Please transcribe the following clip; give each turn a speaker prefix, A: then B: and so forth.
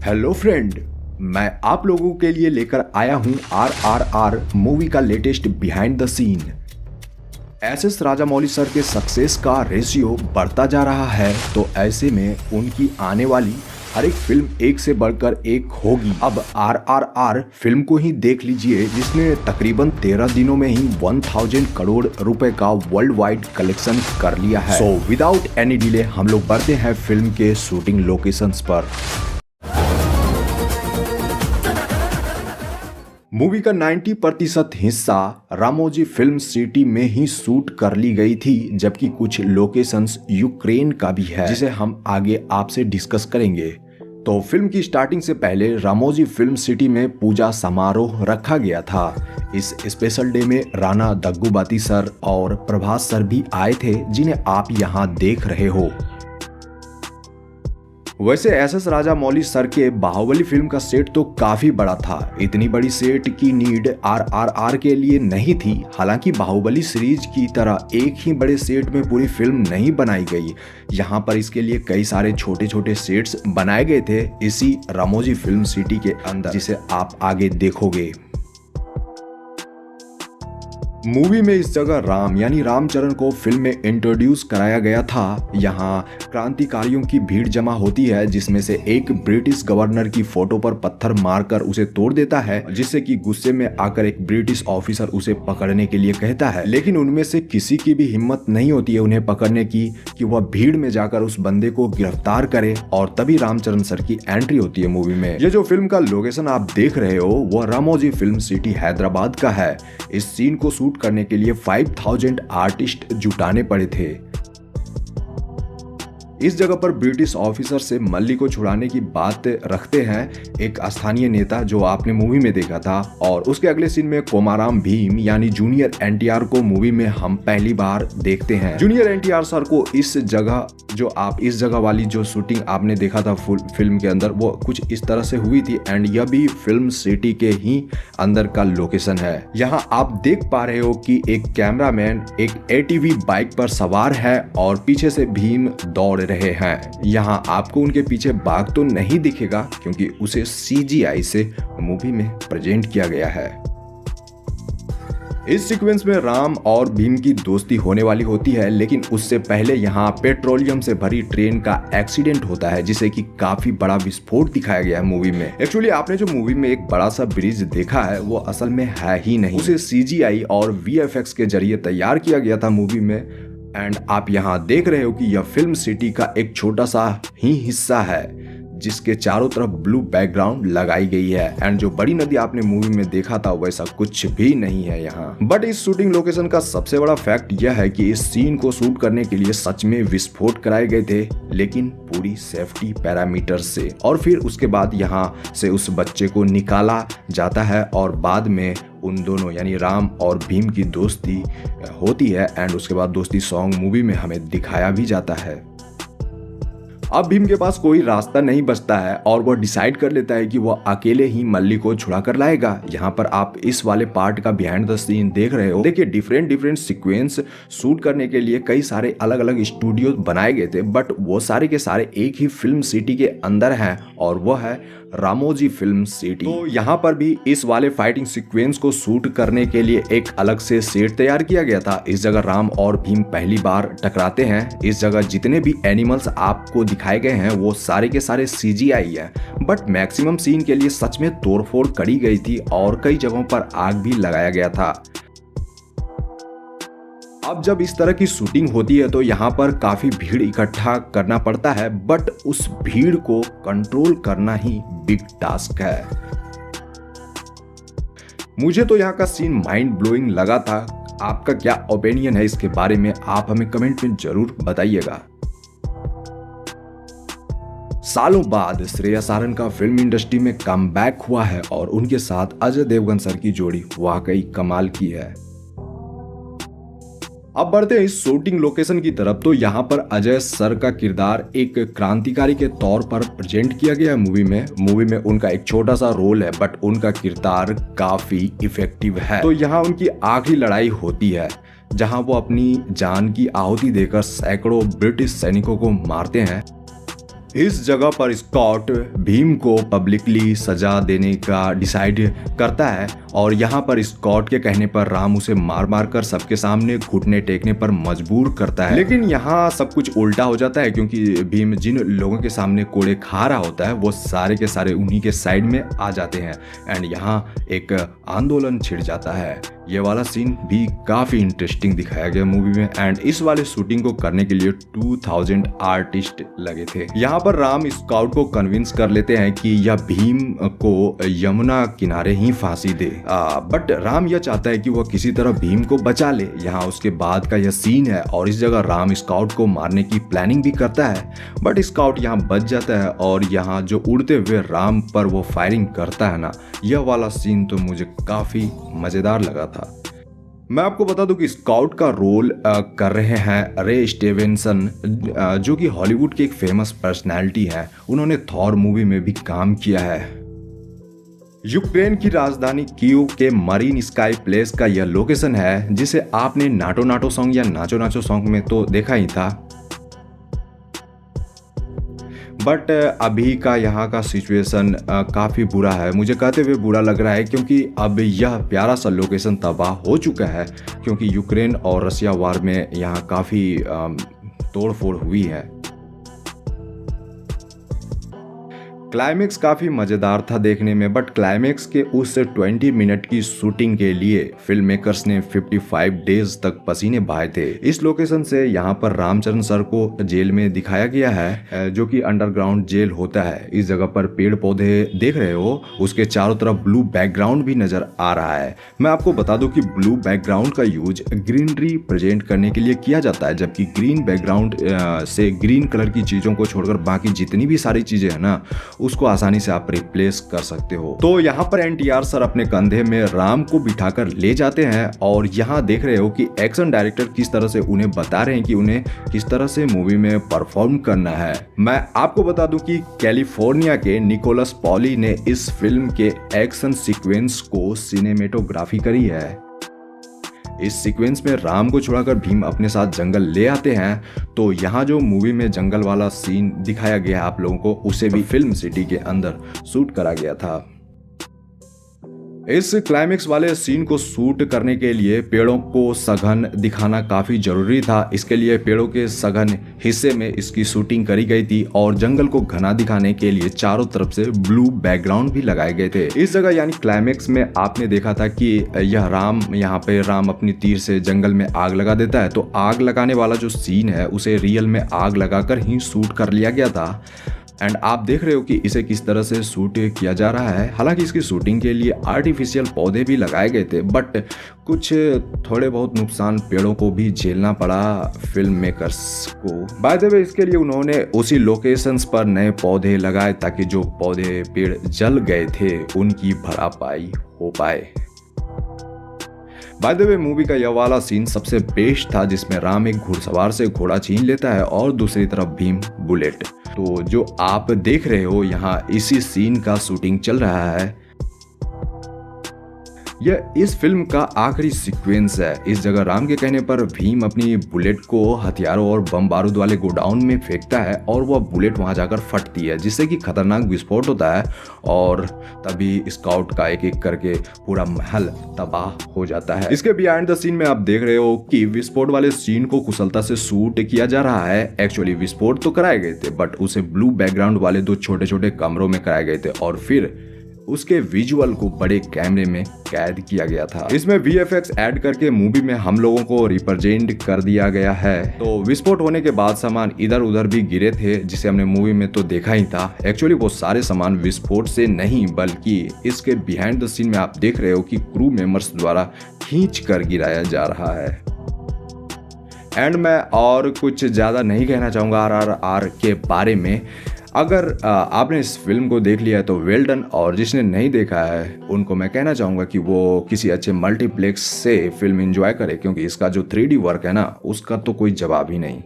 A: Hello friend, मैं आप लोगों के लिए लेकर आया हूं RRR मूवी का latest behind the scene. SS Rajamouli sir के सक्सेस का रेशियो बढ़ता जा रहा है, तो ऐसे में उनकी आने वाली हर एक फिल्म एक से बढ़कर एक होगी। अब RRR फिल्म को ही देख लीजिए, जिसने तकरीबन 13 दिनों में ही 1000 करोड़ रुपए का वर्ल्ड वाइड कलेक्शन कर लिया है। सो विदाउट एनी डिले हम लोग बढ़ते हैं फिल्म के शूटिंग लोकेशंस पर। मूवी का 90% हिस्सा रामोजी फिल्म सिटी में ही शूट कर ली गई थी, जबकि कुछ लोकेशंस यूक्रेन का भी है, जिसे हम आगे आपसे डिस्कस करेंगे। तो फिल्म की स्टार्टिंग से पहले रामोजी फिल्म सिटी में पूजा समारोह रखा गया था। इस स्पेशल डे में राणा दग्गुबाती सर और प्रभास सर भी आए थे, जिन्हें आप यहाँ देख रहे हो। वैसे एसएस राजामौली सर के बाहुबली फिल्म का सेट तो काफी बड़ा था। इतनी बड़ी सेट की नीड RRR के लिए नहीं थी। हालांकि बाहुबली सीरीज की तरह एक ही बड़े सेट में पूरी फिल्म नहीं बनाई गई। यहाँ पर इसके लिए कई सारे छोटे छोटे सेट्स बनाए गए थे इसी रामोजी फिल्म सिटी के अंदर, जिसे आप आगे देखोगे। मूवी में इस जगह राम यानी रामचरण को फिल्म में इंट्रोड्यूस कराया गया था। यहाँ क्रांतिकारियों की भीड़ जमा होती है, जिसमें से एक ब्रिटिश गवर्नर की फोटो पर पत्थर मारकर उसे तोड़ देता है, जिससे कि गुस्से में आकर एक ब्रिटिश ऑफिसर उसे पकड़ने के लिए कहता है। लेकिन उनमें से किसी की भी हिम्मत नहीं होती है उन्हें पकड़ने की, कि वह भीड़ में जाकर उस बंदे को गिरफ्तार करे। और तभी रामचरण सर की एंट्री होती है मूवी में। ये जो फिल्म का लोकेशन आप देख रहे हो, वह रामोजी फिल्म सिटी हैदराबाद का है। इस सीन को शूट करने के लिए 5000 आर्टिस्ट जुटाने पड़े थे। इस जगह पर ब्रिटिश ऑफिसर से मल्ली को छुड़ाने की बात रखते हैं एक स्थानीय नेता, जो आपने मूवी में देखा था। और उसके अगले सीन में कोमाराम भीम यानी जूनियर NTR को मूवी में हम पहली बार देखते हैं। जूनियर NTR सर को इस जगह, जो आप इस जगह वाली जो शूटिंग आपने देखा था फिल्म के अंदर, वो कुछ इस तरह से हुई थी। एंड यह भी फिल्म सिटी के ही अंदर का लोकेशन है। यहाँ आप देख पा रहे हो कि एक कैमरामैन एक ATV बाइक पर सवार है और पीछे से भीम दौड़ रहे हैं। यहाँ आपको उनके पीछे बाघ तो नहीं दिखेगा, क्योंकि उसे CGI से मूवी में प्रेजेंट किया गया है। इस सीक्वेंस में राम और भीम की दोस्ती होने वाली होती है, लेकिन उससे पहले यहाँ पेट्रोलियम से भरी ट्रेन का एक्सीडेंट होता है, जिसे कि काफी बड़ा विस्फोट दिखाया गया है मूवी में। एक्चुअली आपने जो मूवी में एक बड़ा सा ब्रिज देखा है, वो असल में है ही नहीं। उसे CGI और VFX के जरिए तैयार किया गया था मूवी में। एंड आप यहाँ देख रहे हो कि यह फिल्म सिटी का एक छोटा सा ही हिस्सा है, जिसके चारों तरफ ब्लू बैकग्राउंड लगाई गई है। एंड जो बड़ी नदी आपने मूवी में देखा था, वैसा कुछ भी नहीं है यहाँ। बट इस शूटिंग लोकेशन का सबसे बड़ा फैक्ट यह है कि इस सीन को शूट करने के लिए सच में विस्फोट कराए गए थे, लेकिन पूरी सेफ्टी पैरामीटर से। और फिर उसके बाद यहाँ से उस बच्चे को निकाला जाता है और बाद में उन दोनों यानी राम और भीम की दोस्ती होती है। एंड उसके बाद दोस्ती सॉन्ग मूवी में हमें दिखाया भी जाता है। अब भीम के पास कोई रास्ता नहीं बचता है और वह डिसाइड कर लेता है कि वह अकेले ही मल्ली को छुड़ा कर लाएगा। यहाँ पर आप इस वाले पार्ट का बिहाइंड द सीन देख रहे हो। देखिए, डिफरेंट सीक्वेंस शूट करने के लिए कई सारे अलग अलग स्टूडियो बनाए गए थे, बट वो सारे के सारे एक ही फिल्म सिटी के अंदर हैं, और वह है रामोजी फिल्म सिटी। तो यहाँ पर भी इस वाले फाइटिंग सीक्वेंस को शूट करने के लिए एक अलग से सेट तैयार किया गया था। इस जगह राम और भीम पहली बार टकराते हैं। इस जगह जितने भी एनिमल्स आपको दिखाए गए हैं, वो सारे के सारे CGI है। बट मैक्सिमम सीन के लिए सच में तोड़फोड़ करी गई थी और कई जगहों पर आग भी लगाया गया था। अब जब इस तरह की शूटिंग होती है, तो यहाँ पर काफी भीड़ इकट्ठा करना पड़ता है, बट उस भीड़ को कंट्रोल करना ही बिग टास्क है। मुझे तो यहाँ का सीन माइंड ब्लोइंग लगा था। आपका क्या ओपिनियन है इसके बारे में, आप हमें कमेंट में जरूर बताइएगा। सालों बाद श्रेया सारन का फिल्म इंडस्ट्री में कमबैक हुआ है और उनके साथ अजय देवगन सर की जोड़ी वाकई कमाल की है। अब बढ़ते हैं इस शूटिंग लोकेशन की तरफ। तो यहाँ पर अजय सर का किरदार एक क्रांतिकारी के तौर पर प्रेजेंट किया गया है मूवी में। मूवी में उनका एक छोटा सा रोल है, बट उनका किरदार काफी इफेक्टिव है। तो यहाँ उनकी आखिरी लड़ाई होती है, जहाँ वो अपनी जान की आहुति देकर सैकड़ों ब्रिटिश सैनिकों को मारते हैं। इस जगह पर स्कॉट भीम को पब्लिकली सजा देने का डिसाइड करता है और यहाँ पर स्कॉट के कहने पर राम उसे मार मार कर सबके सामने घुटने टेकने पर मजबूर करता है। लेकिन यहाँ सब कुछ उल्टा हो जाता है क्योंकि भीम जिन लोगों के सामने कोड़े खा रहा होता है वो सारे के सारे उन्हीं के साइड में आ जाते हैं एंड यहाँ एक आंदोलन छिड़ जाता है। ये वाला सीन भी काफी इंटरेस्टिंग दिखाया गया मूवी में एंड इस वाले शूटिंग को करने के लिए 2000 आर्टिस्ट लगे थे। यहाँ पर राम स्काउट को कन्विंस कर लेते हैं कि यह भीम को यमुना किनारे ही फांसी दे, बट राम यह चाहता है कि वह किसी तरह भीम को बचा ले। यहाँ उसके बाद का यह सीन है और इस जगह राम स्काउट को मारने की प्लानिंग भी करता है बट स्काउट यहाँ बच जाता है और यहाँ जो उड़ते हुए राम पर वो फायरिंग करता है ना, यह वाला सीन तो मुझे काफी मजेदार लगा था। मैं आपको बता दूं कि स्काउट का रोल कर रहे हैं रे स्टीवेंसन, जो कि हॉलीवुड के एक फेमस पर्सनैलिटी है। उन्होंने थॉर मूवी में भी काम किया है। यूक्रेन की राजधानी कीव के मरीन स्काई प्लेस का यह लोकेशन है जिसे आपने नाटो नाटो सॉन्ग या नाचो नाचो सॉन्ग में तो देखा ही था, बट अभी का यहाँ का सिचुएशन काफ़ी बुरा है। मुझे कहते हुए बुरा लग रहा है क्योंकि अब यह प्यारा सा लोकेशन तबाह हो चुका है क्योंकि यूक्रेन और रसिया वार में यहाँ काफ़ी तोड़फोड़ हुई है। क्लाइमेक्स काफ़ी मज़ेदार था देखने में बट क्लाइमेक्स के उस 20 मिनट की शूटिंग के लिए फिल्म मेकर्स ने 55 डेज तक पसीने बहाए थे। इस लोकेशन से यहाँ पर रामचरण सर को जेल में दिखाया गया है जो कि अंडरग्राउंड जेल होता है। इस जगह पर पेड़ पौधे देख रहे हो, उसके चारों तरफ ब्लू बैकग्राउंड भी नजर आ रहा है। मैं आपको बता दूं कि ब्लू बैकग्राउंड का यूज ग्रीनरी प्रेजेंट करने के लिए किया जाता है, जबकि ग्रीन बैकग्राउंड से ग्रीन कलर की चीज़ों को छोड़कर बाकी जितनी भी सारी चीज़ें हैं ना उसको आसानी से आप रिप्लेस कर सकते हो। तो यहाँ पर एनटीआर सर अपने कंधे में राम को बिठाकर ले जाते हैं और यहाँ देख रहे हो कि एक्शन डायरेक्टर किस तरह से उन्हें बता रहे हैं कि उन्हें किस तरह से मूवी में परफॉर्म करना है। मैं आपको बता दूं कि कैलिफोर्निया के निकोलस पॉली ने इस फिल्म के एक्शन सीक्वेंस को सिनेमेटोग्राफी करी है। इस सीक्वेंस में राम को छुड़ाकर भीम अपने साथ जंगल ले आते हैं, तो यहाँ जो मूवी में जंगल वाला सीन दिखाया गया है आप लोगों को, उसे भी फिल्म सिटी के अंदर शूट करा गया था। इस क्लाइमेक्स वाले सीन को शूट करने के लिए पेड़ों को सघन दिखाना काफी जरूरी था। इसके लिए पेड़ों के सघन हिस्से में इसकी शूटिंग करी गई थी और जंगल को घना दिखाने के लिए चारों तरफ से ब्लू बैकग्राउंड भी लगाए गए थे। इस जगह यानी क्लाइमेक्स में आपने देखा था कि यह यहाँ पे राम अपनी तीर से जंगल में आग लगा देता है, तो आग लगाने वाला जो सीन है उसे रियल में आग लगाकर ही शूट कर लिया गया था। एंड आप देख रहे हो कि इसे किस तरह से शूट किया जा रहा है। हालांकि इसकी शूटिंग के लिए आर्टिफिशियल पौधे भी लगाए गए थे बट कुछ थोड़े बहुत नुकसान पेड़ों को भी झेलना पड़ा फिल्म मेकर्स को। बाय द वे इसके लिए उन्होंने उसी लोकेशंस पर नए पौधे लगाए ताकि जो पौधे पेड़ जल गए थे उनकी भरपाई हो पाए। बाय द वे मूवी का यह वाला सीन सबसे बेस्ट था जिसमें राम एक घुड़सवार से घोड़ा छीन लेता है और दूसरी तरफ भीम बुलेट। तो जो आप देख रहे हो यहाँ इसी सीन का शूटिंग चल रहा है। यह इस फिल्म का आखिरी सीक्वेंस है। इस जगह राम के कहने पर भीम अपनी बुलेट को हथियारों और बम बारूद वाले गोडाउन में फेंकता है और वह बुलेट वहां जाकर फटती है जिससे कि खतरनाक विस्फोट होता है और तभी स्काउट का एक एक करके पूरा महल तबाह हो जाता है। इसके बिहाइंड द सीन में आप देख रहे हो कि विस्फोट वाले सीन को कुशलता से शूट किया जा रहा है। एक्चुअली विस्फोट तो कराए गए थे बट उसे ब्लू बैकग्राउंड वाले दो छोटे छोटे कमरों में कराए गए थे और फिर उसके विजुअल को बड़े कैमरे में कैद किया गया था। इसमें वीएफएक्स ऐड करके मूवी में हम लोगों को रिप्रेजेंट कर दिया गया है। तो विस्फोट होने के बाद सामान इधर उधर भी गिरे थे जिसे हमने मूवी में तो देखा ही था। एक्चुअली वो सारे सामान विस्फोट से नहीं बल्कि इसके बिहाइंड द सीन में आप देख रहे हो कि क्रू मेंबर्स द्वारा खींच कर गिराया जा रहा है। एंड मैं और कुछ ज्यादा नहीं कहना चाहूंगा RRR के बारे में। अगर आपने इस फिल्म को देख लिया है तो वेल डन, और जिसने नहीं देखा है उनको मैं कहना चाहूँगा कि वो किसी अच्छे मल्टीप्लेक्स से फिल्म एंजॉय करे क्योंकि इसका जो 3D वर्क है ना उसका तो कोई जवाब ही नहीं।